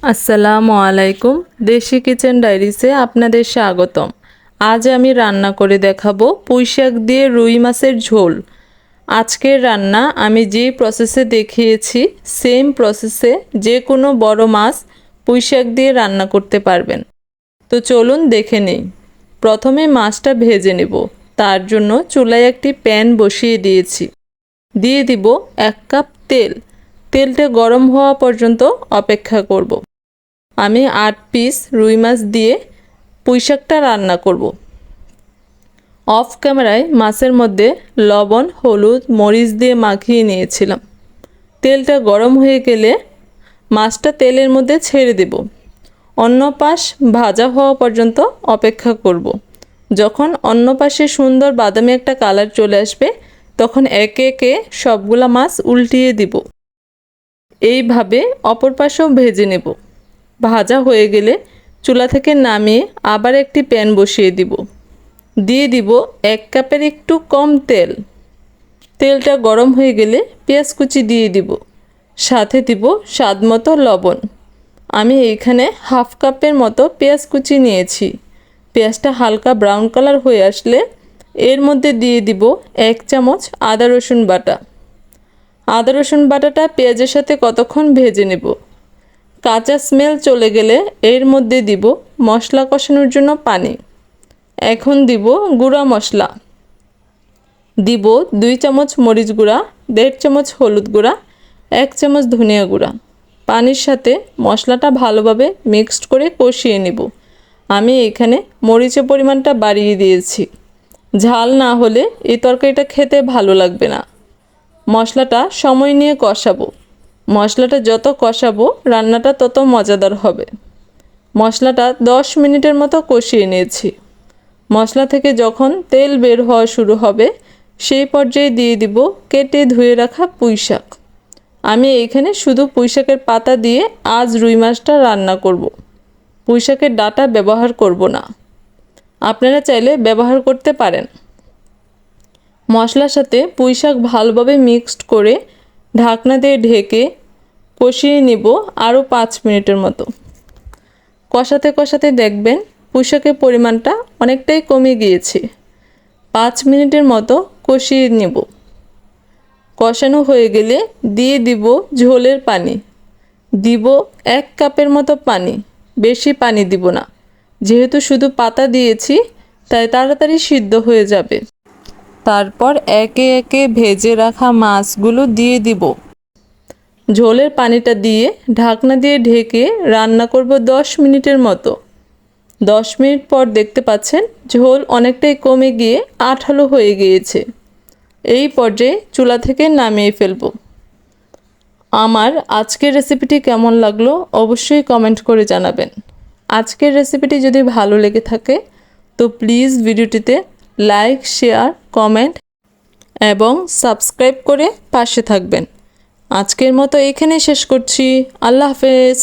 আসসালামু আলাইকুম। দেশি কিচেন ডায়েরিসে আপনাদের স্বাগতম। আজ আমি রান্না করে দেখাবো পুঁইশাক দিয়ে রুই মাছের ঝোল। আজকের রান্না আমি যে প্রসেসে দেখিয়েছি সেম প্রসেসে যে কোনো বড় মাছ পুঁইশাক দিয়ে রান্না করতে পারবেন। তো চলুন দেখে নেই। প্রথমে মাছটা ভেজে নেব। তার জন্য চুলায় একটি প্যান বসিয়ে দিয়েছি। দিয়ে দিব 1 কাপ তেল। তেলটা গরম হওয়া পর্যন্ত অপেক্ষা করব। আমি 8 পিস রুই মাছ দিয়ে পুঁইশাকটা রান্না করব। অফ ক্যামেরায় মাছের মধ্যে লবণ, হলুদ, মরিচ দিয়ে মাখিয়ে নিয়েছিলাম। তেলটা গরম হয়ে গেলে মাছটা তেলের মধ্যে ছেড়ে দেব। অন্য পাশ ভাজা হওয়া পর্যন্ত অপেক্ষা করব। যখন অন্য পাশে সুন্দর বাদামি একটা কালার চলে আসবে তখন একে একে সবগুলা মাছ উল্টিয়ে দিব। এইভাবে অপর পাশেও ভেজে নেব। ভাজা হয়ে গেলে চুলা থেকে নামিয়ে আবার একটি প্যান বসিয়ে দিব। দিয়ে দিব 1 কাপের একটু কম তেল। তেলটা গরম হয়ে গেলে পেঁয়াজ কুচি দিয়ে দিব। সাথে দিব স্বাদমতো লবণ। আমি এইখানে 1/2 কাপের মতো পেঁয়াজ কুচি নিয়েছি। পেঁয়াজটা হালকা ব্রাউন কালার হয়ে আসলে এর মধ্যে দিয়ে দিব 1 চামচ আদা রসুন বাটা। আদা রসুন বাটাটা পেঁয়াজের সাথে কতক্ষণ ভেজে নেব। কাঁচা স্মেল চলে গেলে এর মধ্যে দিব মশলা কষানোর জন্য পানি। এখন দিব গুঁড়া মশলা। দিব 2 চামচ মরিচ গুঁড়া, 1.5 চামচ হলুদ গুঁড়া, 1 চামচ ধনিয়া গুঁড়া। পানির সাথে মশলাটা ভালোভাবে মিক্সড করে কষিয়ে নেব। আমি এখানে মরিচের পরিমাণটা বাড়িয়ে দিয়েছি। ঝাল না হলে এই তরকারিটা খেতে ভালো লাগবে না। মশলাটা সময় নিয়ে কষাবো। মশলাটা যত কষাবো রান্নাটা তত মজাদার হবে। মশলাটা 10 মিনিটের মতো কষিয়ে নিয়েছি। মশলা থেকে যখন তেল বের হওয়া শুরু হবে সেই পর্যায়ে দিয়ে দিব কেটে ধুয়ে রাখা পুঁইশাক। আমি এইখানে শুধু পুঁইশাকের পাতা দিয়ে আজ রুই মাছটা রান্না করব। পুঁইশাকের ডাঁটা ব্যবহার করব না। আপনারা চাইলে ব্যবহার করতে পারেন। মশলার সাথে পুঁইশাক ভালোভাবে মিক্সড করে ঢাকনা দিয়ে ঢেকে কষিয়ে নিব আরও 5 মিনিটের মতো। কষাতে কষাতে দেখবেন পুঁইশাকের পরিমাণটা অনেকটাই কমে গিয়েছে। 5 মিনিটের মতো কষিয়ে নেব। কষানো হয়ে গেলে দিয়ে দিব ঝোলের পানি। দিব 1 কাপের মতো পানি। বেশি পানি দিব না, যেহেতু শুধু পাতা দিয়েছি তাই তাড়াতাড়ি সিদ্ধ হয়ে যাবে। তারপর একে একে ভেজে রাখা মাছগুলো দিয়ে দিব। ঝোলের পানিটা দিয়ে ঢাকনা দিয়ে ঢেকে রান্না করব 10 মিনিটের মতো। 10 মিনিট পর দেখতে পাচ্ছেন ঝোল অনেকটাই কমে গিয়ে আঠালো হয়ে গিয়েছে। এই পর্যায়ে চুলা থেকে নামিয়ে ফেলব। আমার আজকের রেসিপিটি কেমন লাগলো অবশ্যই কমেন্ট করে জানাবেন। আজকের রেসিপিটি যদি ভালো লেগে থাকে তো প্লিজ ভিডিওটিতে লাইক, শেয়ার, কমেন্ট এবং সাবস্ক্রাইব করে পাশে থাকবেন। আজকের মতো এখানেই শেষ করছি। আল্লাহ হাফেজ।